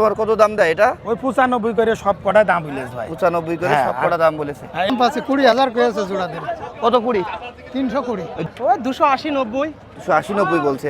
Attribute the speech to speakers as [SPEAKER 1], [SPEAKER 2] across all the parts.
[SPEAKER 1] তোমার কত দাম দেয় এটা?
[SPEAKER 2] ওই 95 করে সব কটা দাম বলেছে ভাই।
[SPEAKER 1] 95 করে সব কটা দাম বলেছে।
[SPEAKER 3] পাশে 20,000 করেছে জোড়াদের।
[SPEAKER 1] কত 20?
[SPEAKER 3] 320।
[SPEAKER 2] ওই 280 90
[SPEAKER 1] 280 90 বলছে।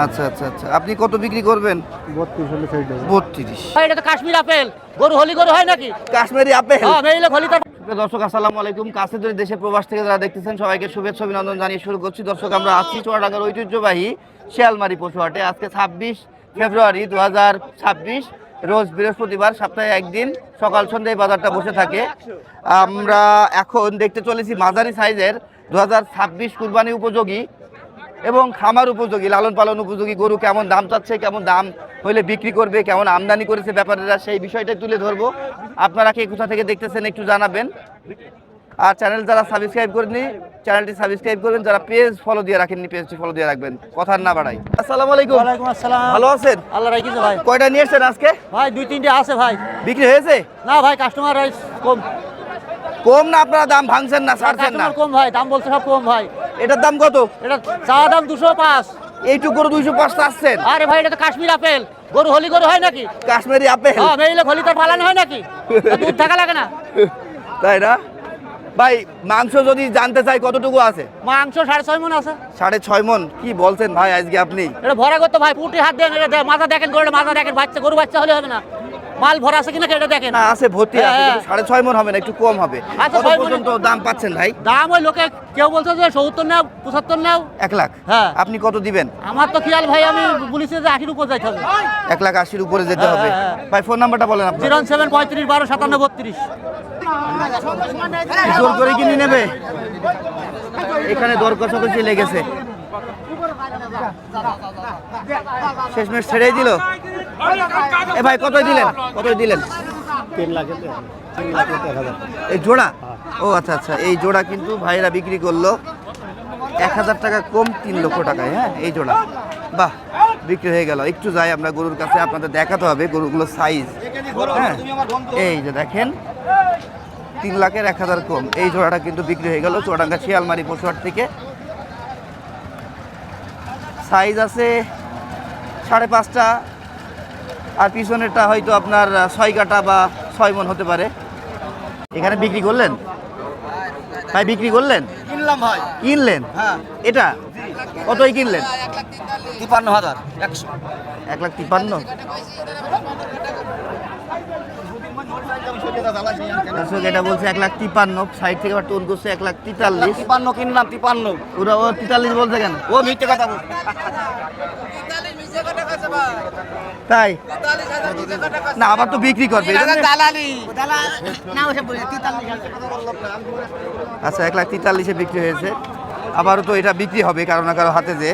[SPEAKER 1] আচ্ছা আচ্ছা আচ্ছা, আপনি কত বিক্রি করবেন?
[SPEAKER 3] 32 হলে ছেড়ে দেব।
[SPEAKER 1] 32।
[SPEAKER 4] ভাই এটা তো কাশ্মীর আপেল, গরু হলি গরু হয় নাকি?
[SPEAKER 1] কাশ্মীরি আপেল।
[SPEAKER 4] হ্যাঁ মেইলে হলি তো।
[SPEAKER 1] দর্শক আসসালামু আলাইকুম। কাছে যদি দেশের প্রবাস থেকে যারা দেখতেছেন সবাইকে শুভেচ্ছা অভিনন্দন জানিয়ে শুরু করছি। দর্শক আমরা আসছি চুয়াডাঙ্গার ঐতিহ্যবাহী শিয়ালমারি পশুহাটে। আজকে 26 ফেব্রুয়ারি 2026, রোজ বৃহস্পতিবার, সপ্তাহে একদিন সকাল সন্ধ্যায় বাজারটা বসে থাকে। আমরা এখন দেখতে চলেছি মাঝারি সাইজের 2026 কুরবানি উপযোগী এবং খামার উপযোগী, লালন পালন উপযোগী গরু কেমন দাম চাচ্ছে, কেমন দাম হইলে বিক্রি করবে, কেমন আমদানি করেছে ব্যাপারীরা, সেই বিষয়টাই তুলে ধরবো। আপনারা কে কোথা থেকে দেখতেছেন একটু জানাবেন। আর চ্যানেল যারা সাবস্ক্রাইব করেননি চ্যানেলটি সাবস্ক্রাইব করবেন, যারা পেজ ফলো দিয়ে রাখেননি পেজটি ফলো দিয়ে রাখবেন। কথা না বাড়াই, আসসালামু আলাইকুম।
[SPEAKER 4] ওয়ালাইকুম আসসালাম।
[SPEAKER 1] ভালো আছেন?
[SPEAKER 4] আল্লাহ রাখিছে ভাই।
[SPEAKER 1] কয়টা নিয়ে এসেছেন আজকে?
[SPEAKER 4] ভাই 2-3টে আছে ভাই।
[SPEAKER 1] বিক্রি হয়েছে?
[SPEAKER 4] না ভাই কাস্টমার রাইস কম।
[SPEAKER 1] কম না? আপনারা দাম ভাঙছেন না, ছাড়ছেন না?
[SPEAKER 4] কাস্টমার কম ভাই, দাম বলছে সব কম ভাই।
[SPEAKER 1] এটার দাম কত?
[SPEAKER 4] এটা চা দাম 205।
[SPEAKER 1] এইটুকু গরু 205 চাচ্ছেন?
[SPEAKER 4] আরে ভাই এটা তো কাশ্মীর আপেল, গরু হলি গরু হয় নাকি?
[SPEAKER 1] কাশ্মীরি আপেল।
[SPEAKER 4] হ্যাঁ মেইলে হলি তো পালানো হয় নাকি? দুধ থাকা লাগে না?
[SPEAKER 1] তাই না ভাই? মাংস যদি জানতে চাই কতটুকু আছে?
[SPEAKER 4] মাংস 6.5 মণ আছে।
[SPEAKER 1] 6.5 মণ? কি বলছেন ভাই আজকে আপনি?
[SPEAKER 4] এটা ভরা করতে ভাই, পুটি হাত দেন, এটা মাথা দেখেন, গরুর মাথা দেখেন, বাচ্চা গরু বাচ্চা হলে হবে না, মাল ভরা আছে কিনা এটা দেখেন।
[SPEAKER 1] না আছে, ভর্তি আছে,
[SPEAKER 4] হ্যাঁ,
[SPEAKER 1] কিন্তু 6.5 মণ হবে না, একটু কম হবে।
[SPEAKER 4] আচ্ছা,
[SPEAKER 1] কত
[SPEAKER 4] 6 মণ
[SPEAKER 1] পর্যন্ত দাম পাচ্ছেন ভাই?
[SPEAKER 4] দাম ওই লোকে কেউ বলছে যে 70 নাও 75 নাও।
[SPEAKER 1] 1 লাখ?
[SPEAKER 4] হ্যাঁ।
[SPEAKER 1] আপনি কত দিবেন?
[SPEAKER 4] আমার তো খেয়াল ভাই, আমি বলেছি যে 80-র উপর যাইতে হবে।
[SPEAKER 1] 1,80,000 উপরে যেতে হবে।
[SPEAKER 4] হ্যাঁ।
[SPEAKER 1] ভাই ফোন নাম্বারটা বলেন আপনার।
[SPEAKER 4] 07 35 12 57 32।
[SPEAKER 1] জোর করে কিনে নেবে? এখানে দর কষাকষি লেগেছে, শেষমেশ ছেড়েই দিল। এ ভাই কতই দিলেন? কতই দিলেন?
[SPEAKER 3] 3 লাখে 1,000।
[SPEAKER 1] এই জোড়া? ও আচ্ছা আচ্ছা, এই জোড়া কিন্তু ভাইরা বিক্রি করলো 1,000 টাকা কম, 3 লক্ষ টাকায়। হ্যাঁ এই জোড়া, বাহ, বিক্রি হয়ে গেল। একটু যাই আমরা গরুর কাছে, আপনাদের দেখাতে হবে গরুগুলোর সাইজ। হ্যাঁ এই যে দেখেন, 3 লাখের 1,000 কম, এই জোড়াটা কিন্তু বিক্রি হয়ে গেল চুয়াডাঙ্গা শিয়ালমারি পশুহাট থেকে। সাইজ আছে 5.5টা, আর পিছনেরটা হয়তো আপনার 6 কাটা বা 6 মণ হতে পারে। এখানে বিক্রি করলেন ভাই? বিক্রি করলেন?
[SPEAKER 2] কিনলাম ভাই।
[SPEAKER 1] কিনলেন?
[SPEAKER 2] হ্যাঁ।
[SPEAKER 1] এটা কতই কিনলেন?
[SPEAKER 2] 53,000 100।
[SPEAKER 1] 1,53,000। দর্শক এটা বলছে 1,53,000, সাইড থেকে আবার টোন করছে 1,43,000।
[SPEAKER 2] 53 কিনলাম 53।
[SPEAKER 1] ওরা ও 43 বলছে কেন?
[SPEAKER 2] ও মিথ্যে কথা বল।
[SPEAKER 1] তাই না, আবার তো বিক্রি করবে এই জন্য।
[SPEAKER 2] দালালি।
[SPEAKER 1] আচ্ছা 1,43,000 বিক্রি হয়েছে, আবারও তো এটা বিক্রি হবে কারো না কারো হাতে, যে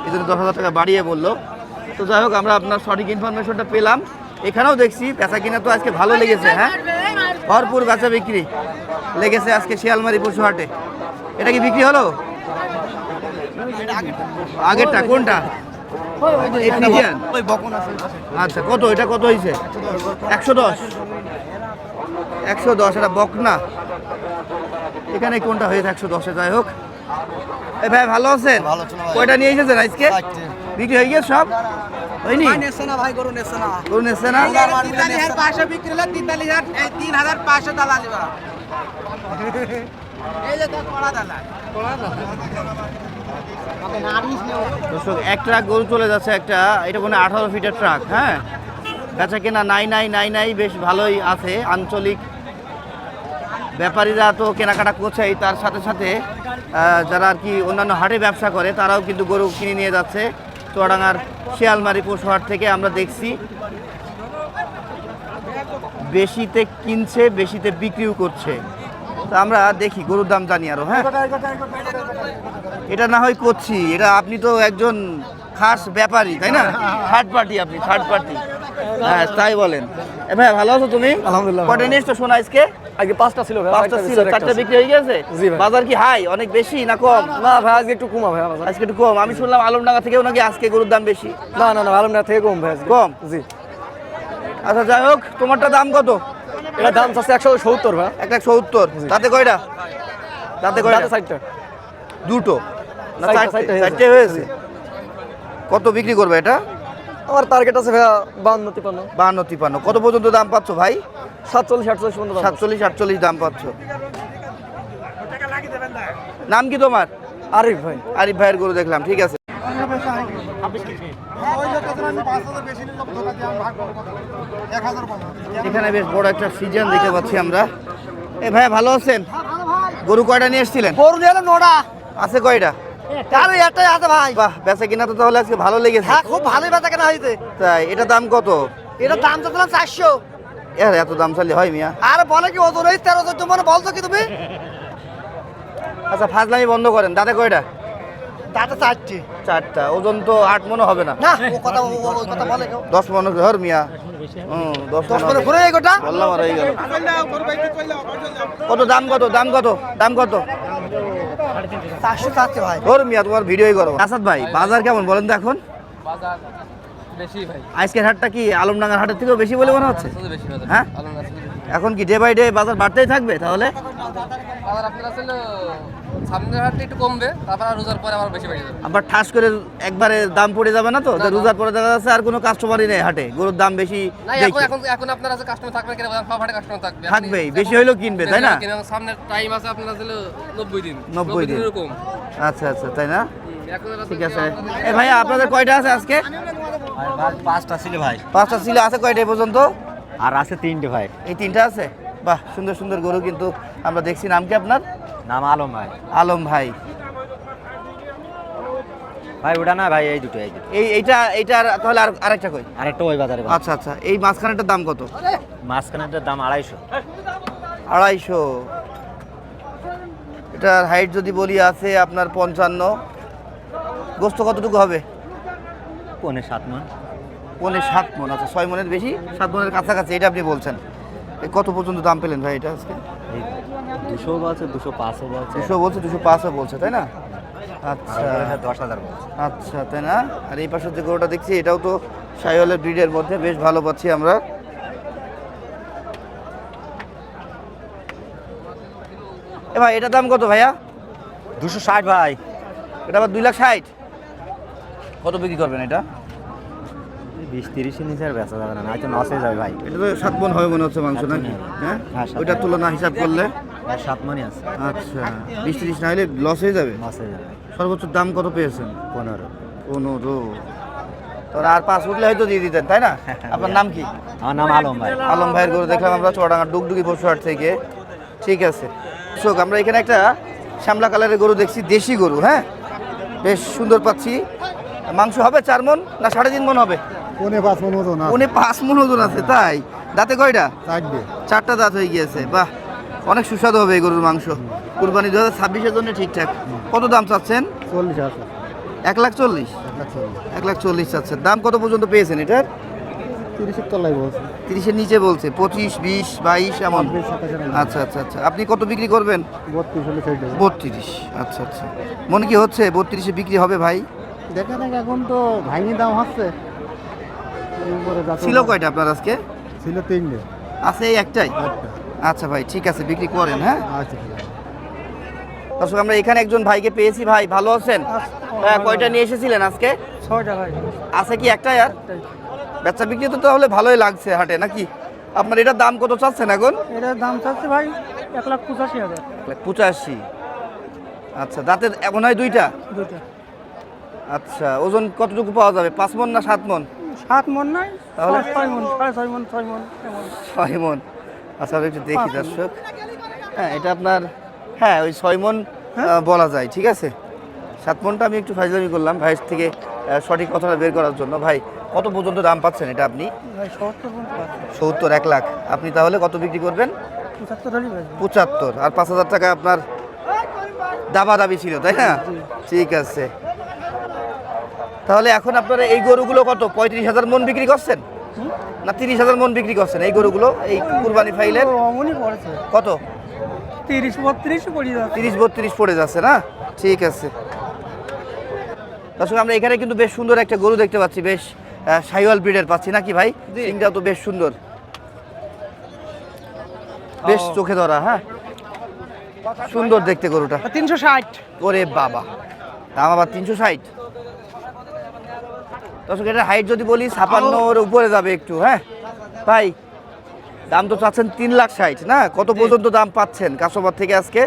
[SPEAKER 1] এই জন্য 10,000 টাকা বাড়িয়ে বললো। তো যাই হোক, আমরা আপনার সঠিক ইনফরমেশনটা পেলাম। এখানেও দেখছি বেচা কিনা তো আজকে ভালো লেগেছে। হ্যাঁ ভরপুর বেচা বিক্রি লেগেছে আজকে শিয়ালমারি পশুহাটে। এটা কি বিক্রি হলো? আগেরটা কোনটা? এই ফ্রিজিয়ান? আচ্ছা কত এটা, কত হয়েছে? 110। 110 এটা বকনা। এখানে কোনটা হয়েছে 110-এ? যাই হোক, এ ভাই ভালো আছেন? কয়টা নিয়ে এসেছেন আজকে? বিক্রি হয়ে গেছে সব? হয়নি?
[SPEAKER 2] ভাই গরু নেছে না।
[SPEAKER 1] গরু নেছে না?
[SPEAKER 2] 43,500 বিক্রি হলো, 3,500 দালালি বা। এই যে তো কড়া দালাল।
[SPEAKER 1] দর্শক এক ট্রাক গরু চলে যাচ্ছে, একটা, এটা মনে হয় 18 ফিটের ট্রাক। হ্যাঁ বেচা কেনা নাই বেশ ভালোই আছে। আঞ্চলিক ব্যাপারীরা তো কেনাকাটা করছেই, তার সাথে সাথে যারা আর কি অন্যান্য হাটে ব্যবসা করে তারাও কিন্তু গরু কিনে নিয়ে যাচ্ছে চুয়াডাঙ্গার শিয়ালমারি পশুহাট থেকে। আমরা দেখছি বেশিতে কিনছে, বেশিতে বিক্রিও করছে। তো আমরা দেখি, গরুর দাম জানি আরো। হ্যাঁ এটা না হয় করছি, এটা আপনি তো একজন খাস ব্যাপারী তাই না? থার্ড পার্টি, আপনি থার্ড পার্টি। হ্যাঁ তাই বলেন। এ ভাই ভালো আছো তুমি?
[SPEAKER 3] আলহামদুলিল্লাহ।
[SPEAKER 1] কটা নিয়ে এসছো শোনা আজকে?
[SPEAKER 3] আগে 5টা ছিল ভাই।
[SPEAKER 1] 5টা ছিল, 4টা বিক্রি হয়ে গেছে?
[SPEAKER 3] জি ভাই।
[SPEAKER 1] বাজার কি হাই অনেক বেশি না কম?
[SPEAKER 3] না ভাই আজকে একটু কম ভাই বাজার।
[SPEAKER 1] আজকে একটু কম। আমি শুনলাম আলমডাঙ্গা থেকেও নাকি আজকে গরুর দাম বেশি।
[SPEAKER 3] না আলমডাঙ্গা থেকে কম ভাই আজকে।
[SPEAKER 1] কম?
[SPEAKER 3] জি।
[SPEAKER 1] আচ্ছা যাই হোক, তোমারটা দাম কত?
[SPEAKER 3] এটা দাম আছে 170 ভাই।
[SPEAKER 1] 170। তাতে কয়টা? তাতে কয়টা?
[SPEAKER 3] 60টা।
[SPEAKER 1] দুটো না
[SPEAKER 3] চারটে,
[SPEAKER 1] চারটে?
[SPEAKER 3] চারটে হয়েছে।
[SPEAKER 1] চারটে হয়েছে। কত বিক্রি করবে এটা?
[SPEAKER 3] আমার টার্গেট আছে ভাইয়া 52-53।
[SPEAKER 1] 52-53 কত পর্যন্ত দাম পাচ্ছ ভাই?
[SPEAKER 3] 47-48 পর্যন্ত দাম।
[SPEAKER 1] 47-48 দাম পাচ্ছ। নাম কি তোমার?
[SPEAKER 3] আরিফ ভাই।
[SPEAKER 1] আরিফ ভাইয়ের গরু দেখলাম, ঠিক আছে। এখানে বেশ বড় একটা সিজন দেখতে পাচ্ছি আমরা। এ ভাই ভালো আছেন? গরু কয়টা নিয়ে এসেছিলেন?
[SPEAKER 3] গরু নিয়ে এলো 9টা।
[SPEAKER 1] আছে কয়টা?
[SPEAKER 3] আর একটাই আছে ভাই।
[SPEAKER 1] বাহ, বেচা কিনা তো তাহলে আজকে ভালো লেগেছে।
[SPEAKER 3] হ্যাঁ, খুব ভালোই বেচা কেনা হয়েছে।
[SPEAKER 1] তাই এটা দাম কত?
[SPEAKER 3] এটার দাম চাচ্ছিলাম 400।
[SPEAKER 1] এত দাম চাইলে হয় মিয়া?
[SPEAKER 3] আর বলে কি ওজন এই 13-14 মনে বলছো কি তুমি?
[SPEAKER 1] আচ্ছা ফাজলামি বন্ধ করেন। দাঁতে কয়টা?
[SPEAKER 3] দাঁতে 4টি।
[SPEAKER 1] 4টা। ওজন তো 8 মনে হবে না?
[SPEAKER 3] না, ও কথা বলে কেউ।
[SPEAKER 1] 10 মনে ধর মিয়া। 10
[SPEAKER 3] মনে ঘুরে এই গোটা।
[SPEAKER 1] বললাম আর হয়ে গেল। কত দাম কত? দাম কত? দাম কত?
[SPEAKER 3] 400 চাচ্ছে ভাই।
[SPEAKER 1] ধর মিয়া, তোমার ভিডিওই করো। আসাদ ভাই বাজার কেমন বলেন তো এখন?
[SPEAKER 5] বাজার বেশি ভাই,
[SPEAKER 1] আজকের হাটটা কি আলমডাঙ্গার হাটের থেকেও বেশি বলে মনে হচ্ছে?
[SPEAKER 5] বেশি বাজার।
[SPEAKER 1] হ্যাঁ, এখন কি ডে বাই ডে বাজার বাড়তেই থাকবে তাহলে?
[SPEAKER 5] বাজার আপনার আসলে সামনের হাটে একটু কমবে, তারপর আর রোজার পরে আবার বেশি বেড়ে যাবে।
[SPEAKER 1] আবার ঠাস করে একবারে দাম পড়ে যাবে না তো? যে রোজার পরে দেখা যাচ্ছে আর কোনো কাস্টমারই নেই হাটে, গরুর দাম বেশি
[SPEAKER 5] না, এখন
[SPEAKER 1] দেখি।
[SPEAKER 5] এখন এখন আপনার আছে কাস্টমার থাকবে কিনা, সব হাটে কাস্টমার থাকবে।
[SPEAKER 1] থাকবেই, বেশি হইলেও কিনবে, তাই না?
[SPEAKER 5] সামনের টাইম আছে আপনার আসলে 90 দিন।
[SPEAKER 1] 90 দিন।
[SPEAKER 5] এরকম।
[SPEAKER 1] আচ্ছা আচ্ছা, তাই না?
[SPEAKER 5] এখন আর
[SPEAKER 1] ঠিক আছে। এ ভাইয়া আপনাদের কয়টা আছে আজকে?
[SPEAKER 6] 5টা ছিল ভাই,
[SPEAKER 1] 5টা ছিল। আছে কয়টা এ পর্যন্ত?
[SPEAKER 6] আর আছে 3টে ভাই।
[SPEAKER 1] এই 3টা আছে। বাহ, সুন্দর সুন্দর গরু কিন্তু আমরা দেখছি। নাম কি আপনার?
[SPEAKER 6] নাম আলম ভাই।
[SPEAKER 1] আলম ভাই।
[SPEAKER 6] ভাই ওটা না ভাই, এই দুটো এই দুটো।
[SPEAKER 1] এইটার তাহলে আরেকটা কই?
[SPEAKER 6] আরেকটা ওই বাজারে ভাই।
[SPEAKER 1] আচ্ছা আচ্ছা, এই মাঝখানেরটার দাম কত?
[SPEAKER 6] মাঝখানেরটার দাম 250।
[SPEAKER 1] 250। এটার হাইট যদি বলি আছে আপনার 55। গোস্ত কতটুকু হবে?
[SPEAKER 6] 7.5 মণ।
[SPEAKER 1] 7 মণ। আচ্ছা, 6 মণের বেশি, 7 মণের কাছাকাছি, এটা আপনি বলছেন। এই কত পর্যন্ত দাম পেলেন ভাই এটা আজকে?
[SPEAKER 6] এই 200 বলছে, 205 বলছে।
[SPEAKER 1] 200 বলছে, 205 বলছে, তাই না? আচ্ছা
[SPEAKER 6] 10,000 বলছে।
[SPEAKER 1] আচ্ছা, তাই না? আর এই পাশের যে গরুটা দেখছি এটাও তো শাহিওয়ালের ব্রিডের মধ্যে, বেশ ভালো পাচ্ছি আমরা। এ ভাই এটার দাম কত ভাইয়া?
[SPEAKER 6] 260 ভাই।
[SPEAKER 1] এটা আবার 2,60,000। কত বিক্রি করবেন এটা?
[SPEAKER 6] 20-30 এর নিচে আর বেচা যাবে না, নয়তো লস হয়ে যাবে ভাই।
[SPEAKER 1] এটা তো 7 মণ হবে মনে হচ্ছে মাংস,
[SPEAKER 6] 7 মণ
[SPEAKER 1] নাকি?
[SPEAKER 6] হবে।
[SPEAKER 1] হ্যাঁ,
[SPEAKER 6] হ্যাঁ, 7
[SPEAKER 1] ওইটার তুলনা হিসাব করলে
[SPEAKER 6] 7 মণই আছে,
[SPEAKER 1] আচ্ছা 20-30 না হলে লস হয়ে যাবে।
[SPEAKER 6] লস হয়ে যাবে।
[SPEAKER 1] সর্বোচ্চ দাম কত পেয়েছেন?
[SPEAKER 6] 15।
[SPEAKER 1] 15। তোর আর 5 উঠলে হয়তো দিয়ে দিতেন, তাই না? আপনার নাম কি?
[SPEAKER 6] আমার নাম আলম ভাই।
[SPEAKER 1] আলম ভাইয়ের গরু দেখলাম আমরা চুয়াডাঙ্গা ডুগডুগি পশুহাট থেকে। ঠিক আছে দর্শক, আমরা এখানে একটা শ্যামলা কালারের গরু দেখছি, দেশি গরু। হ্যাঁ, বেশ সুন্দর পাচ্ছি। মাংস হবে 4 মণ না 3.5 মণ হবে?
[SPEAKER 3] 5 মণ ওজন আছে।
[SPEAKER 1] 5 মণ ওজন আছে, তাই? দাঁতে কয়টা? 4টা দাঁত হয়ে গিয়েছে। বাহ, অনেক সুস্বাদু হবে এই গরুর মাংস। কুরবানি 2026-এর জন্য ঠিকঠাক। কত দাম চাচ্ছেন?
[SPEAKER 3] 40 আছে।
[SPEAKER 1] 1,40,000। 1,40,000 চাচ্ছেন। দাম কত পর্যন্ত পেয়েছেন এটার?
[SPEAKER 3] 30 তলায় বলছে।
[SPEAKER 1] 30-এর নিচে বলছে, 25, 20, 22 এমন।
[SPEAKER 3] 27
[SPEAKER 1] আচ্ছা আচ্ছা আচ্ছা, আপনি কত বিক্রি করবেন?
[SPEAKER 3] 32 হলে ছেড়ে দেবো।
[SPEAKER 1] 32। আচ্ছা আচ্ছা, মনে কি হচ্ছে 32-এ বিক্রি হবে ভাই?
[SPEAKER 3] দেখেন এখন তো ভাঙি দাম হচ্ছে।
[SPEAKER 1] ছিল কয়টা আপনার আজকে?
[SPEAKER 3] ছিল 3টে।
[SPEAKER 1] আছে এই একটাই? আচ্ছা ভাই, ঠিক আছে, বিক্রি করেন। হ্যাঁ
[SPEAKER 3] আচ্ছা।
[SPEAKER 1] দর্শক, আমরা এখানে একজন ভাইকে পেয়েছি। ভাই ভালো আছেন? হ্যাঁ, কয়টা নিয়ে এসেছিলেন আজকে?
[SPEAKER 3] 6টা ভাই।
[SPEAKER 1] আছে কি একটাই? আর বেচা বিক্রি তো তাহলে ভালোই লাগছে হাটে, নাকি? আপনার এটার দাম কত চাচ্ছেন এখন?
[SPEAKER 3] এটার দাম চাচ্ছে ভাই 1,85,000।
[SPEAKER 1] 85। আচ্ছা, দাঁতের এমন হয় 2টা? আচ্ছা, ওজন কতটুকু পাওয়া যাবে? 5 মণ না 7 মণ?
[SPEAKER 3] 7 মণ নাই,
[SPEAKER 1] তাহলে
[SPEAKER 3] 6 মণ, 6.5 মণ, 6 মণ এমন।
[SPEAKER 1] 6 মণ। আচ্ছা, আমরা একটু দেখি দর্শক। হ্যাঁ, এটা আপনার, হ্যাঁ ওই 6 মণ বলা যায়। ঠিক আছে, 7 মণটা আমি একটু ফাজলামি করলাম ভাইয়ের থেকে সঠিক কথাটা বের করার জন্য। ভাই কত পর্যন্ত দাম পাচ্ছেন এটা আপনি?
[SPEAKER 3] ভাই 70 মণ পাচ্ছে।
[SPEAKER 1] 70, 1 লাখ। আপনি তাহলে কত বিক্রি করবেন?
[SPEAKER 3] 75 হলেই ভাই।
[SPEAKER 1] 75। আর 5,000 টাকা আপনার দাবি ছিল, তাই না? ঠিক আছে, তাহলে এখন আপনারা এই গরুগুলো কত 35,000 মণ বিক্রি করছেন না 30,000 মণ বিক্রি করছেন এই গরুগুলো? এই কুরবানি ফাইলের
[SPEAKER 3] অমনই পড়েছে।
[SPEAKER 1] কত?
[SPEAKER 3] 30-32 পড়ে যাচ্ছে।
[SPEAKER 1] 30-32 পড়ে যাচ্ছে না? ঠিক আছে দর্শক, আমরা এখানে কিন্তু বেশ সুন্দর একটা গরু দেখতে পাচ্ছি, বেশ শাহিওয়াল ব্রিডের পাচ্ছি, নাকি ভাই? সিংটাও তো বেশ সুন্দর, বেশ চোখে ধরা। হ্যাঁ, সুন্দর দেখতে গরুটা।
[SPEAKER 3] 360।
[SPEAKER 1] ওরে বাবা, দাম আবার 360। দর্শক এটা হাইট যদি বলি 56 উপরে যাবে একটু। হ্যাঁ ভাই, দাম তো চাচ্ছেন 3,60,000 না? কত পর্যন্ত দাম পাচ্ছেন কাস্টমার থেকে আজকে?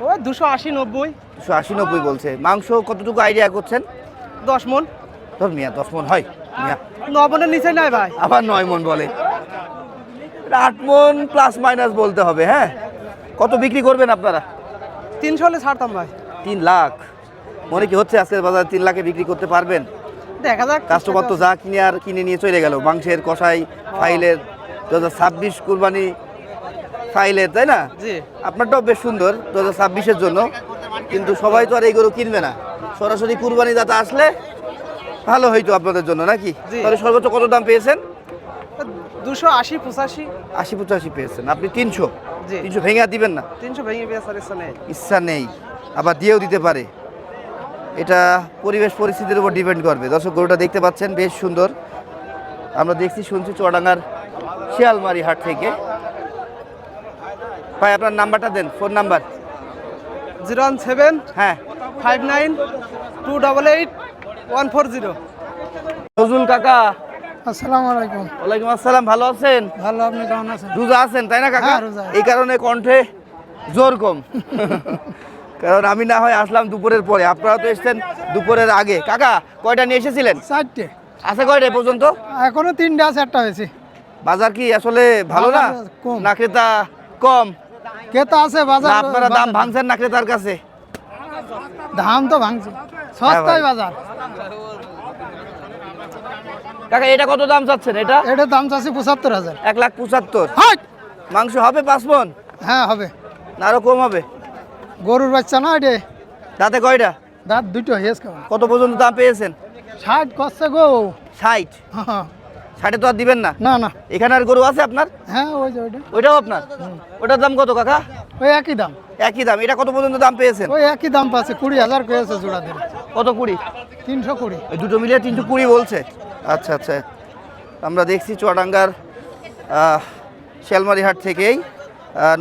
[SPEAKER 3] ওই 280-90।
[SPEAKER 1] 280-90 বলছে। মাংস কতটুকু আইডিয়া করছেন?
[SPEAKER 3] 10 মন।
[SPEAKER 1] ধর মিয়া 10 মন হয় মিয়া,
[SPEAKER 3] 9 মনের নিচে নাই ভাই।
[SPEAKER 1] আবার 9 মন বলে। 8 মন প্লাস মাইনাস বলতে হবে। হ্যাঁ, কত বিক্রি করবেন আপনারা?
[SPEAKER 3] 300 হলে ছাড়তাম ভাই।
[SPEAKER 1] 3 লাখ মনে কি হচ্ছে আজকের বাজারে 3 লাখে বিক্রি করতে পারবেন?
[SPEAKER 3] দেখা যাক।
[SPEAKER 1] কাস্টমার তো যা কিনে আর কিনে নিয়ে চলে গেল। মাংসের কষাই ফাইলের 2026 কুরবানি ফাইলের, তাই না?
[SPEAKER 3] জি।
[SPEAKER 1] আপনারটাও বেশ সুন্দর 2026-এর জন্য, কিন্তু সবাই তো আর এই গরু কিনবে না। সরাসরি কুরবানি দাতা আসলে ভালো হইতো আপনাদের জন্য, নাকি?
[SPEAKER 3] জি।
[SPEAKER 1] তাহলে সর্বোচ্চ কত দাম পেয়েছেন?
[SPEAKER 3] 280-85।
[SPEAKER 1] 80-85 পেয়েছেন। আপনি 300।
[SPEAKER 3] জি।
[SPEAKER 1] 300 ভেঙে আর দিবেন না?
[SPEAKER 3] 300 ভেঙে বেচার ইচ্ছা নেই।
[SPEAKER 1] ইচ্ছা নেই, আবার দিয়েও দিতে পারে। এটা পরিবেশ পরিস্থিতির উপর ডিপেন্ড করবে। দর্শক গরুটা দেখতে পাচ্ছেন বেশ সুন্দর। আমরা দেখছি শুনছি চুয়াডাঙ্গার শিয়ালমারি হাট থেকে। ভাই আপনার নাম্বারটা দেন, ফোন নাম্বার।
[SPEAKER 3] 017
[SPEAKER 1] হ্যাঁ,
[SPEAKER 3] 59 288 140।
[SPEAKER 1] নজরুল কাকা,
[SPEAKER 3] আসসালামু আলাইকুম।
[SPEAKER 1] ওয়ালাইকুম আসসালাম। ভালো আছেন?
[SPEAKER 3] ভালো, আপনি কেমন আছেন?
[SPEAKER 1] রোজা আছেন তাই না কাকা?
[SPEAKER 3] হ্যাঁ, রোজা।
[SPEAKER 1] এই কারণে কণ্ঠে জোর কম। কারণ আমি না হয় আসলাম দুপুরের পরে, আপনারা তো এসেছেন দুপুরের আগে। কাকা কয়টা নিয়ে এসেছিলেন?
[SPEAKER 3] 4টে।
[SPEAKER 1] আছে কয়টা এ পর্যন্ত?
[SPEAKER 3] এখনো 3টে আছে, একটা হয়েছে।
[SPEAKER 1] বাজার কি আসলে ভালো না?
[SPEAKER 3] বাজার কম।
[SPEAKER 1] না ক্রেতা কম?
[SPEAKER 3] ক্রেতা আছে
[SPEAKER 1] না
[SPEAKER 3] বাজার।
[SPEAKER 1] আপনারা দাম ভাঙছেন না ক্রেতার কাছে?
[SPEAKER 3] দাম তো ভাঙছে, সস্তায়
[SPEAKER 1] ভাই।
[SPEAKER 3] বাজার।
[SPEAKER 1] কাকা এটা কত দাম চাচ্ছেন? এটা
[SPEAKER 3] এটার দাম চাচ্ছি 75,000।
[SPEAKER 1] 1,75,000।
[SPEAKER 3] হাট!
[SPEAKER 1] মাংস হবে 5 মণ
[SPEAKER 3] হ্যাঁ হবে।
[SPEAKER 1] না আরো কম হবে?
[SPEAKER 3] গরুর বাচ্চা না এটা,
[SPEAKER 1] দাঁতে কয়টা?
[SPEAKER 3] দাঁত দুটো হয়েছে কেমন।
[SPEAKER 1] কত পর্যন্ত দাম পেয়েছেন?
[SPEAKER 3] 60 করছে গো।
[SPEAKER 1] 60?
[SPEAKER 3] হ্যাঁ।
[SPEAKER 1] 60-এ তো আর দিবেন না?
[SPEAKER 3] না না,
[SPEAKER 1] এখানে আর গরু আছে আপনার?
[SPEAKER 3] হ্যাঁ ওই যে ওইটা,
[SPEAKER 1] ওইটাও আপনার? ওটার দাম কত কাকা?
[SPEAKER 3] ওই একই দাম।
[SPEAKER 1] একই দাম। এটা কত পর্যন্ত দাম পেয়েছেন?
[SPEAKER 3] ওই একই দাম পাচ্ছে, 20,000 পেয়েছে জোড়া দিলে।
[SPEAKER 1] কত? 20?
[SPEAKER 3] 320।
[SPEAKER 1] এই দুটো মিলিয়ে 320 বলছে। আচ্ছা আচ্ছা, আমরা দেখছি চুয়াডাঙ্গার শিয়ালমারি হাট থেকেই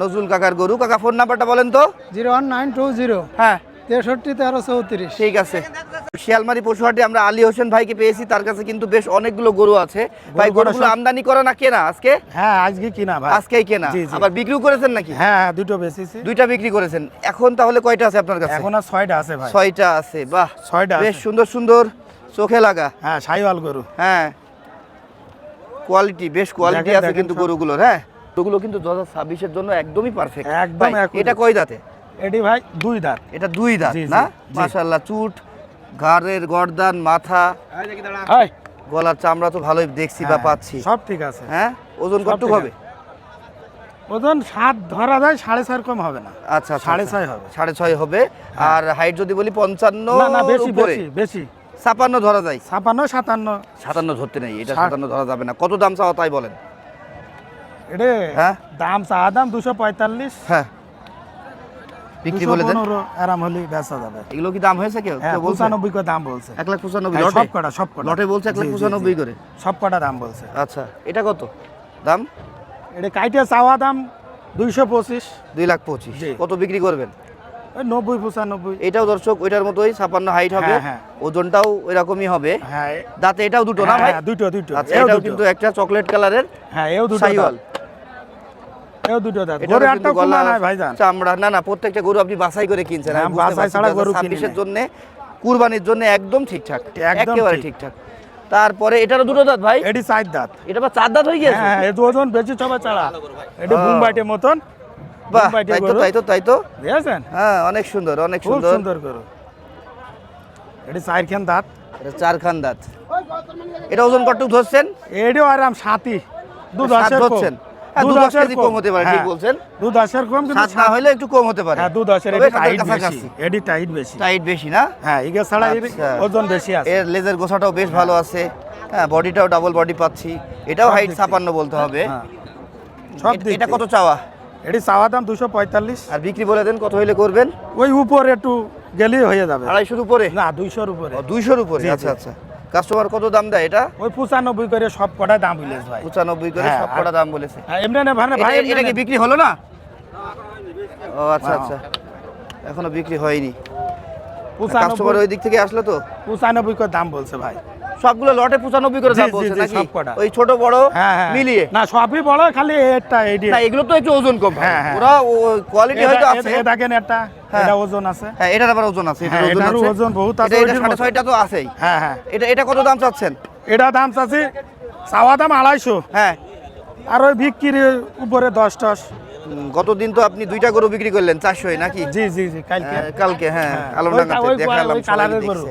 [SPEAKER 1] নজরুল কাকার গরু। কাকা ফোন নাম্বারটা বলেন তো।
[SPEAKER 3] 01920
[SPEAKER 1] হ্যাঁ
[SPEAKER 3] 63 1334।
[SPEAKER 1] ঠিক আছে। শিয়ালমারি পশুহাটে আমরা আলী হোসেন ভাইকে পেয়েছি, তার কাছে কিন্তু বেশ অনেকগুলো গরু আছে। ভাই গরুগুলো আমদানি করা না কেনা আজকে?
[SPEAKER 3] হ্যাঁ আজকে কিনা ভাই।
[SPEAKER 1] আজকেই কেনা।
[SPEAKER 3] জি, জি।
[SPEAKER 1] আবার বিক্রিও করেছেন নাকি?
[SPEAKER 3] হ্যাঁ দুটো বেচেছি।
[SPEAKER 1] দুইটা বিক্রি করেছেন। এখন তাহলে কয়টা আছে আপনার কাছে?
[SPEAKER 3] এখন আর 6টা আছে ভাই।
[SPEAKER 1] 6টা আছে। বাহ,
[SPEAKER 3] 6টা
[SPEAKER 1] বেশ সুন্দর সুন্দর, চোখে লাগা।
[SPEAKER 3] হ্যাঁ সাইওয়াল গরু।
[SPEAKER 1] হ্যাঁ, কোয়ালিটি, বেশ কোয়ালিটি
[SPEAKER 3] দেখেন,
[SPEAKER 1] আছে
[SPEAKER 3] দেখেন
[SPEAKER 1] কিন্তু
[SPEAKER 3] সব।
[SPEAKER 1] গরুগুলোর। হ্যাঁ, গরুগুলো কিন্তু 2026-এর জন্য একদমই পারফেক্ট।
[SPEAKER 3] একদম accurate।
[SPEAKER 1] এটা কয় দাঁতে?
[SPEAKER 3] এটি ভাই 2 দাঁত।
[SPEAKER 1] এটা 2 দাঁত
[SPEAKER 3] জি, জি,
[SPEAKER 1] না?
[SPEAKER 3] জি।
[SPEAKER 1] মাশাআল্লাহ, চুট, ঘাড়ের গর্দান, মাথা,
[SPEAKER 3] হাই
[SPEAKER 1] গলার চামড়া তো ভালোই দেখছি বা পাচ্ছি।
[SPEAKER 3] সব ঠিক আছে।
[SPEAKER 1] হ্যাঁ, ওজন
[SPEAKER 3] সব
[SPEAKER 1] কতটুকু
[SPEAKER 3] ঠিক
[SPEAKER 1] হবে?
[SPEAKER 3] ওজন 7 ধরা যায়, 4.5 কম হবে না।
[SPEAKER 1] আচ্ছা আচ্ছা,
[SPEAKER 3] 6.5 হবে।
[SPEAKER 1] 6.5 হবে। আর হাইট যদি বলি 55
[SPEAKER 3] না না বেশি
[SPEAKER 1] উপরে,
[SPEAKER 3] বেশি বেশি।
[SPEAKER 1] 56 ধরা যায়?
[SPEAKER 3] 56 57।
[SPEAKER 1] 57 ধরতে নেই, এটা
[SPEAKER 3] 60
[SPEAKER 1] 57 ধরা যাবে না। কত দাম চাওয়া তাই বলেন?
[SPEAKER 3] এডে
[SPEAKER 1] হ্যাঁ?
[SPEAKER 3] দাম চা দাম 245।
[SPEAKER 1] হ্যাঁ, বিক্রি বলে দেন।
[SPEAKER 3] 215 আরাম হলে বেচা যাবে।
[SPEAKER 1] এগুলো কি দাম হয়েছে কেউ?
[SPEAKER 3] হ্যাঁ
[SPEAKER 1] কেউ বলছে?
[SPEAKER 3] 95 করে দাম বলছে।
[SPEAKER 1] 1,95,000
[SPEAKER 3] হ্যাঁ,
[SPEAKER 1] লটে?
[SPEAKER 3] সব কটা
[SPEAKER 1] লটে বলছে
[SPEAKER 3] জি, জি,
[SPEAKER 1] 1,95,000
[SPEAKER 3] জি।
[SPEAKER 1] করে।
[SPEAKER 3] সব কটা দাম বলছে।
[SPEAKER 1] আচ্ছা, এটা কত দাম?
[SPEAKER 3] এটা কাইটে চাওয়া দাম 225।
[SPEAKER 1] 2,25,000।
[SPEAKER 3] জি।
[SPEAKER 1] কত বিক্রি করবেন?
[SPEAKER 3] ওই 90 95।
[SPEAKER 1] এটাও দর্শক ওইটার মতোই 56 হাইট হবে।
[SPEAKER 3] হ্যাঁ, হ্যাঁ।
[SPEAKER 1] ওজনটাও ওইরকমই হবে।
[SPEAKER 3] হ্যাঁ
[SPEAKER 1] দাঁতে এটাও দুটো না ভাই?
[SPEAKER 3] হ্যাঁ দুটো
[SPEAKER 1] আচ্ছা,
[SPEAKER 3] এও
[SPEAKER 1] এটাও
[SPEAKER 3] দুটো।
[SPEAKER 1] কিন্তু একটা চকলেট কালারের
[SPEAKER 3] হ্যাঁ এও দুটো
[SPEAKER 1] সাইওয়াল।
[SPEAKER 3] দাঁত। এও দুটো দাঁত।
[SPEAKER 1] এটারও
[SPEAKER 3] গরু
[SPEAKER 1] কিন্তু
[SPEAKER 3] একটা
[SPEAKER 1] গলা,
[SPEAKER 3] কুমা নাই ভাইজান।
[SPEAKER 1] চামড়া। না না, প্রত্যেকটা গরু আপনি বাছাই করে কিনছেন।
[SPEAKER 3] হ্যাঁ,
[SPEAKER 1] আমি বুঝতে
[SPEAKER 3] বাছাই
[SPEAKER 1] পারছি।
[SPEAKER 3] ছাড়া গরু কিনি
[SPEAKER 1] 2026-এর
[SPEAKER 3] নাই।
[SPEAKER 1] জন্য, কুরবানির জন্য একদম ঠিকঠাক,
[SPEAKER 3] একদম
[SPEAKER 1] একেবারে
[SPEAKER 3] ঠিক।
[SPEAKER 1] ঠিকঠাক। তারপরে এটারও দুটো দাঁত ভাই?
[SPEAKER 3] এটি 4 দাঁত।
[SPEAKER 1] এটা বা 4 দাঁত হয়ে গেছে?
[SPEAKER 3] হ্যাঁ এর ওজন বেশি ছবা ছাড়া। এটি বুমবাইটের মতন।
[SPEAKER 1] বাহ,
[SPEAKER 3] বুমবাইটের
[SPEAKER 1] তাই তো
[SPEAKER 3] গরু।
[SPEAKER 1] তাই তো তাই তো।
[SPEAKER 3] বুঝেছেন?
[SPEAKER 1] হ্যাঁ, অনেক সুন্দর, অনেক
[SPEAKER 3] খুব
[SPEAKER 1] সুন্দর।
[SPEAKER 3] সুন্দর গরু। এটি 4 খান দাঁত।
[SPEAKER 1] এটা 4 খান দাঁত। এটা ওজন কতটুকু ধরছেন?
[SPEAKER 3] এটিও আরাম 7ই। দুধ
[SPEAKER 1] সাত
[SPEAKER 3] আসের
[SPEAKER 1] ধরছেন?
[SPEAKER 3] কম।
[SPEAKER 1] হ্যাঁ,
[SPEAKER 3] দুধ
[SPEAKER 1] 2-10
[SPEAKER 3] আসের
[SPEAKER 1] কেজি কম হতে পারে, ঠিক বলছেন।
[SPEAKER 3] দুধ আসের কম কিন্তু
[SPEAKER 1] 7 না হলে একটু কম হতে পারে।
[SPEAKER 3] হ্যাঁ দুধ আসের
[SPEAKER 1] তবে
[SPEAKER 3] এটি টাইট
[SPEAKER 1] সাতের
[SPEAKER 3] বেশি।
[SPEAKER 1] কাছাকাছি।
[SPEAKER 3] এটি টাইট বেশি।
[SPEAKER 1] টাইট বেশি না?
[SPEAKER 3] হ্যাঁ ইগে ছাড়া এর
[SPEAKER 1] আচ্ছা।
[SPEAKER 3] ওজন বেশি আছে।
[SPEAKER 1] এর লেজের গোছাটাও বেশ ভালো আছে। হ্যাঁ, বডিটাও ডাবল বডি পাচ্ছি। এটাও
[SPEAKER 3] সব
[SPEAKER 1] হাইট
[SPEAKER 3] দিক
[SPEAKER 1] 56 বলতে হবে।
[SPEAKER 3] হ্যাঁ। সব দিক
[SPEAKER 1] এটা
[SPEAKER 3] থেকে।
[SPEAKER 1] কত চাওয়া?
[SPEAKER 3] এটি চাওয়া দাম 245।
[SPEAKER 1] আর বিক্রি বলে দেন কত হইলে করবেন?
[SPEAKER 3] ওই উপরে একটু গেলেই হয়ে যাবে।
[SPEAKER 1] 250 উপরে?
[SPEAKER 3] না 200-র উপরে।
[SPEAKER 1] 200-র উপরে?
[SPEAKER 3] জি, জি।
[SPEAKER 1] আচ্ছা আচ্ছা। কাস্টমার কত দাম দেয় এটা?
[SPEAKER 3] ওই 95 করে সব কটা দাম বলেছে ভাই।
[SPEAKER 1] 95 করে
[SPEAKER 3] হ্যাঁ,
[SPEAKER 1] সব কটা দাম বলেছে।
[SPEAKER 3] হ্যাঁ এমনি না ভাই ভাই
[SPEAKER 1] এটা কি
[SPEAKER 3] এমনি
[SPEAKER 1] বিক্রি হলো না? ও আচ্ছা
[SPEAKER 3] হ্যাঁ।
[SPEAKER 1] আচ্ছা, এখনো বিক্রি হয়নি।
[SPEAKER 3] 95
[SPEAKER 1] কাস্টমার ওই দিক থেকে আসলো তো?
[SPEAKER 3] 95 করে দাম বলছে ভাই।
[SPEAKER 1] সবগুলো লটে 95 করে দাম
[SPEAKER 3] জি, জি,
[SPEAKER 1] বলছে
[SPEAKER 3] জি,
[SPEAKER 1] নাকি
[SPEAKER 3] সবকটা।
[SPEAKER 1] ওই ছোট বড়
[SPEAKER 3] হ্যাঁ হ্যাঁ
[SPEAKER 1] মিলিয়ে
[SPEAKER 3] না সবই বড় খালি এটা এইডি
[SPEAKER 1] না এগুলো তো একটু ওজন কম
[SPEAKER 3] হ্যাঁ, হ্যাঁ।
[SPEAKER 1] ওরা কোয়ালিটি হয়তো আছে
[SPEAKER 3] দেখেন একটা
[SPEAKER 1] হ্যাঁ।
[SPEAKER 3] এটা ওজন আছে
[SPEAKER 1] হ্যাঁ এটার আবার ওজন আছে
[SPEAKER 3] হ্যাঁ, এটারও ওজন বহুত আছে,
[SPEAKER 1] এটা
[SPEAKER 3] ওইটির মতো।
[SPEAKER 1] 6.5টা তো আছেই
[SPEAKER 3] হ্যাঁ হ্যাঁ
[SPEAKER 1] এটা কত দাম চাচ্ছেন
[SPEAKER 3] এটা দাম চাচ্ছি চাওয়া দাম 250
[SPEAKER 1] হ্যাঁ
[SPEAKER 3] আর ওই বিক্রির উপরে 10
[SPEAKER 1] গতদিন তো আপনি 2টা গরু বিক্রি করলেন 400 নাকি
[SPEAKER 3] জি জি জি কালকে
[SPEAKER 1] কালকে হ্যাঁ
[SPEAKER 3] হ্যাঁ।
[SPEAKER 1] আলমডাঙ্গাতে
[SPEAKER 3] ওই
[SPEAKER 1] দেখালাম
[SPEAKER 3] ওই কালারের গরু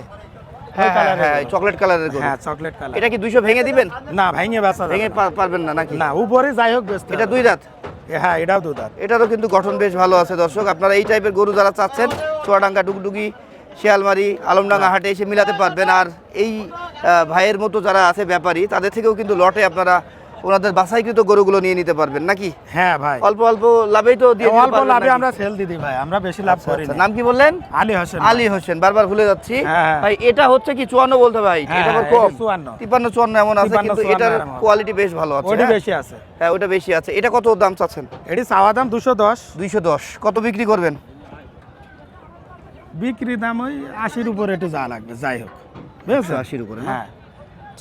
[SPEAKER 1] হ্যাঁ
[SPEAKER 3] কালারের
[SPEAKER 1] হ্যাঁ
[SPEAKER 3] গরু।
[SPEAKER 1] চকলেট কালারের গরু
[SPEAKER 3] হ্যাঁ চকলেট কালার
[SPEAKER 1] এটা কি 200 ভেঙে দিবেন
[SPEAKER 3] না ভাঙে বেচা
[SPEAKER 1] ভেঙে
[SPEAKER 3] যাবে না।
[SPEAKER 1] পারবেন না নাকি
[SPEAKER 3] না উপরে যাই হোক বেচতে
[SPEAKER 1] এটা
[SPEAKER 3] হবে।
[SPEAKER 1] 2 দাঁত
[SPEAKER 3] হ্যাঁ এটাও দুধ আর
[SPEAKER 1] এটারও কিন্তু গঠন বেশ ভালো আছে দর্শক আপনারা এই টাইপের গরু যারা চাচ্ছেন চুয়াডাঙ্গা ডুগডুগি শিয়ালমারি আলমডাঙ্গা হাটে এসে মিলাতে পারবেন আর এই ভাইয়ের মতো যারা আছে ব্যাপারী তাদের থেকেও কিন্তু লটে আপনারা ওনাদের বাছাইকৃত গরুগুলো নিয়ে নিতে পারবেন নাকি
[SPEAKER 3] হ্যাঁ ভাই
[SPEAKER 1] অল্প অল্প লাভেই তো দিয়ে দিতে
[SPEAKER 3] অল্প
[SPEAKER 1] পারবেন
[SPEAKER 3] লাভে
[SPEAKER 1] নাকি?
[SPEAKER 3] আমরা সেল দিদি ভাই আমরা বেশি লাভ করি
[SPEAKER 1] আচ্ছা,
[SPEAKER 3] না
[SPEAKER 1] নাম কি বললেন
[SPEAKER 3] আলী হোসেন
[SPEAKER 1] আলী হোসেন বারবার ভুলে যাচ্ছি
[SPEAKER 3] হ্যাঁ।
[SPEAKER 1] ভাই এটা হচ্ছে কি 54 বলতে ভাই
[SPEAKER 3] হ্যাঁ,
[SPEAKER 1] এটা আবার
[SPEAKER 3] হ্যাঁ,
[SPEAKER 1] কম
[SPEAKER 3] এটা 54
[SPEAKER 1] 53 54 এমন আছে
[SPEAKER 3] 53,
[SPEAKER 1] কিন্তু
[SPEAKER 3] 54
[SPEAKER 1] এটার
[SPEAKER 3] এমন।
[SPEAKER 1] কোয়ালিটি বেশ ভালো আছে
[SPEAKER 3] ওটি
[SPEAKER 1] হ্যাঁ?
[SPEAKER 3] বেশি আছে
[SPEAKER 1] হ্যাঁ ওটা বেশি আছে এটা কত দাম চাচ্ছেন
[SPEAKER 3] এটি চাওয়া দাম 210
[SPEAKER 1] 210 কত বিক্রি করবেন
[SPEAKER 3] বিক্রি দাম ওই 80-র উপরে একটু যা লাগবে যাই হোক বুঝেছো
[SPEAKER 1] 80-র উপরে না?
[SPEAKER 3] হ্যাঁ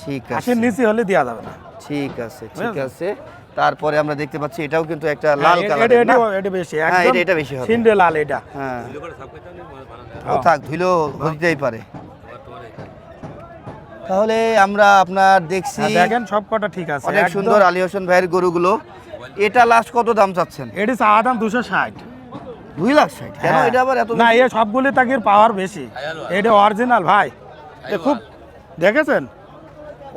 [SPEAKER 1] ঠিক আছে
[SPEAKER 3] 80-র নিচে হলে দেওয়া যাবে না
[SPEAKER 1] ঠিক আছে ঠিক
[SPEAKER 3] বুঝেছো?
[SPEAKER 1] আছে তারপরে আমরা দেখতে পাচ্ছি এটাও কিন্তু একটা লাল
[SPEAKER 3] হ্যাঁ,
[SPEAKER 1] কালার
[SPEAKER 3] এটা বেশি
[SPEAKER 1] হ্যাঁ,
[SPEAKER 3] একদম
[SPEAKER 1] এটা বেশি হবে।
[SPEAKER 3] সিন্ডে লাল এটা
[SPEAKER 1] হ্যাঁ ও থাক ধুলো হতেই পারে তাহলে আমরা আপনার দেখছি
[SPEAKER 3] হ্যাঁ, দেখেন সব কটা ঠিক আছে
[SPEAKER 1] অনেক
[SPEAKER 3] একদম।
[SPEAKER 1] সুন্দর আলী হোসেন ভাইয়ের গরুগুলো এটা লাস্ট কত দাম চাচ্ছেন
[SPEAKER 3] এটি চাওয়া দাম 260
[SPEAKER 1] 2,60,000 কেন
[SPEAKER 3] হ্যাঁ।
[SPEAKER 1] এটা আবার এত
[SPEAKER 3] না
[SPEAKER 1] বেশি?
[SPEAKER 3] এ সবগুলি তাকির পাওয়ার বেশি এটা অরিজিনাল ভাই এ খুব দেখেছেন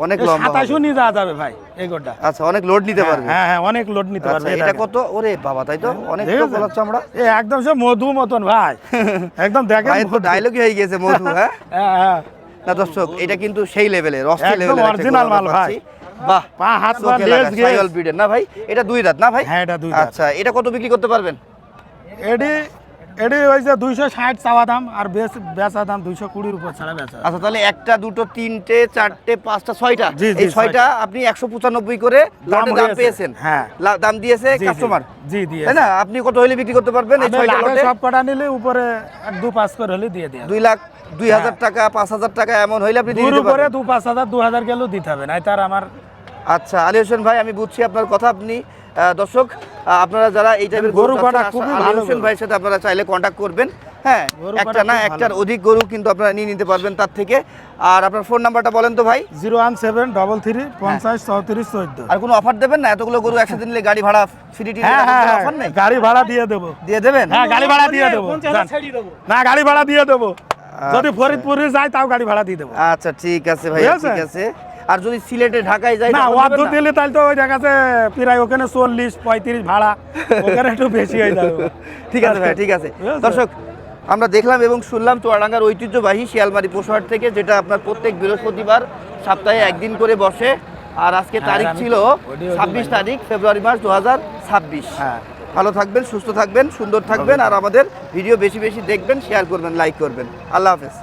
[SPEAKER 1] অনেক লম্বা
[SPEAKER 3] 27
[SPEAKER 1] হবে।
[SPEAKER 3] নিয়ে যাওয়া যাবে ভাই এই গোটা
[SPEAKER 1] আচ্ছা অনেক লোড নিতে পারবে
[SPEAKER 3] হ্যাঁ হ্যাঁ অনেক লোড নিতে
[SPEAKER 1] আচ্ছা
[SPEAKER 3] পারবে
[SPEAKER 1] এটা
[SPEAKER 3] দেখেন।
[SPEAKER 1] কত ওরে বাবা তাই তো অনেক তো
[SPEAKER 3] দেখেছেন?
[SPEAKER 1] গলার চামড়া
[SPEAKER 3] এ একদম সে মধু মতন ভাই একদম দেখেন
[SPEAKER 1] ভাই তো
[SPEAKER 3] মধু।
[SPEAKER 1] ডায়লগই হয়ে গেছে মধু হ্যাঁ
[SPEAKER 3] হ্যাঁ হ্যাঁ
[SPEAKER 1] না দর্শক এটা কিন্তু সেই লেভেলের অস্থির
[SPEAKER 3] একদম
[SPEAKER 1] লেভেলের
[SPEAKER 3] original মাল ভাই।
[SPEAKER 1] বাহ
[SPEAKER 3] পা হাত পা
[SPEAKER 1] চোখে
[SPEAKER 3] লেজ
[SPEAKER 1] লাগা,
[SPEAKER 3] গেজ।
[SPEAKER 1] সাইওয়াল ব্রিডের না ভাই এটা 2 দাঁত না ভাই
[SPEAKER 3] হ্যাঁ এটা 2 দাঁত
[SPEAKER 1] আচ্ছা এটা কত বিক্রি করতে পারবেন
[SPEAKER 3] এডি এডি ওই যে 260 চাওয়া দাম আর বেচা দাম 220-র উপর ছাড়া বেচা
[SPEAKER 1] আচ্ছা তাহলে একটা দুটো তিনটে চারটে পাঁচটা ছয়টা
[SPEAKER 3] জি, জি,
[SPEAKER 1] এই ছয়টা আপনি 195 করে লটে দাম
[SPEAKER 3] হয়েছে।
[SPEAKER 1] পেয়েছেন
[SPEAKER 3] হ্যাঁ।
[SPEAKER 1] দাম দিয়েছে
[SPEAKER 3] জি, জি।
[SPEAKER 1] কাস্টমার
[SPEAKER 3] জি দিয়ে
[SPEAKER 1] তাই না আপনি কত হলে বিক্রি করতে পারবেন এই ছয়টা লটে
[SPEAKER 3] সব কটা নিলে উপরে 2-5 করে হলে দিয়ে দেয়া
[SPEAKER 1] 2,02,000 টাকা 5,000 টাকা এমন হইলে আপনি দিয়ে
[SPEAKER 3] দূর
[SPEAKER 1] দিতে
[SPEAKER 3] উপরে
[SPEAKER 1] পারবেন
[SPEAKER 3] 2-5,000 2,000 গেলেও দিতে হবে না তার আমার
[SPEAKER 1] আচ্ছা আলী হোসেন ভাই আমি বুঝছি আপনার কথা আপনি দর্শক আপনারা যারা এই টাইপের
[SPEAKER 3] গরু
[SPEAKER 1] গরু
[SPEAKER 3] কাটা
[SPEAKER 1] চাচ্ছেন,
[SPEAKER 3] খুবই
[SPEAKER 1] আলী
[SPEAKER 3] ভালো
[SPEAKER 1] হোসেন
[SPEAKER 3] গরু।
[SPEAKER 1] ভাইয়ের সাথে আপনারা চাইলে কন্ট্যাক্ট করবেন হ্যাঁ
[SPEAKER 3] গরু
[SPEAKER 1] একটা
[SPEAKER 3] কাটা
[SPEAKER 1] না
[SPEAKER 3] খুব
[SPEAKER 1] একটার
[SPEAKER 3] ভালো।
[SPEAKER 1] অধিক গরু কিন্তু আপনারা নিয়ে নিতে পারবেন তার থেকে আর আপনার ফোন নাম্বারটা বলেন তো ভাই
[SPEAKER 3] 01733 50 34 14
[SPEAKER 1] আর কোনো অফার দেবেন না এতগুলো গরু একসাথে নিলে গাড়ি ভাড়া ফ্রি টি
[SPEAKER 3] হ্যাঁ হ্যাঁ
[SPEAKER 1] অফার নেই
[SPEAKER 3] গাড়ি ভাড়া দিয়ে দেবো
[SPEAKER 1] দিয়ে দেবেন
[SPEAKER 3] হ্যাঁ গাড়ি ভাড়া দিয়ে দেবো যান। না গাড়ি ভাড়া দিয়ে দেবো যদি ফরিদপুরে যাই তাও গাড়ি ভাড়া দিয়ে দেবো
[SPEAKER 1] আচ্ছা ঠিক আছে ভাই
[SPEAKER 3] বুঝেছেন?
[SPEAKER 1] ঠিক আছে আর যদি সিলেটে ঢাকায় যাই
[SPEAKER 3] না
[SPEAKER 1] তখন
[SPEAKER 3] ওয়াদ
[SPEAKER 1] দেবেন না?
[SPEAKER 3] দিলে তাহলে তো ওই দেখাচ্ছে প্রায় ওখানে 40-35 ভাড়া ওখানে একটু বেশি হয়ে যাবে
[SPEAKER 1] ঠিক আছে ভাই ঠিক আছে
[SPEAKER 3] বুঝেছেন?
[SPEAKER 1] দর্শক আমরা দেখলাম এবং শুনলাম চুয়াডাঙ্গার ঐতিহ্যবাহী শিয়ালমারি পশুহাট থেকে যেটা আপনার প্রত্যেক বৃহস্পতিবার সপ্তাহে একদিন করে বসে আর আজকে
[SPEAKER 3] হ্যাঁ,
[SPEAKER 1] তারিখ
[SPEAKER 3] আমি-
[SPEAKER 1] ছিল
[SPEAKER 3] ওডি
[SPEAKER 1] 26 তারিখ ফেব্রুয়ারি মাস 2026
[SPEAKER 3] হ্যাঁ।
[SPEAKER 1] ভালো থাকবেন সুস্থ থাকবেন সুন্দর থাকবেন আর আমাদের ভিডিও বেশি বেশি দেখবেন শেয়ার করবেন লাইক করবেন আল্লাহ হাফেজ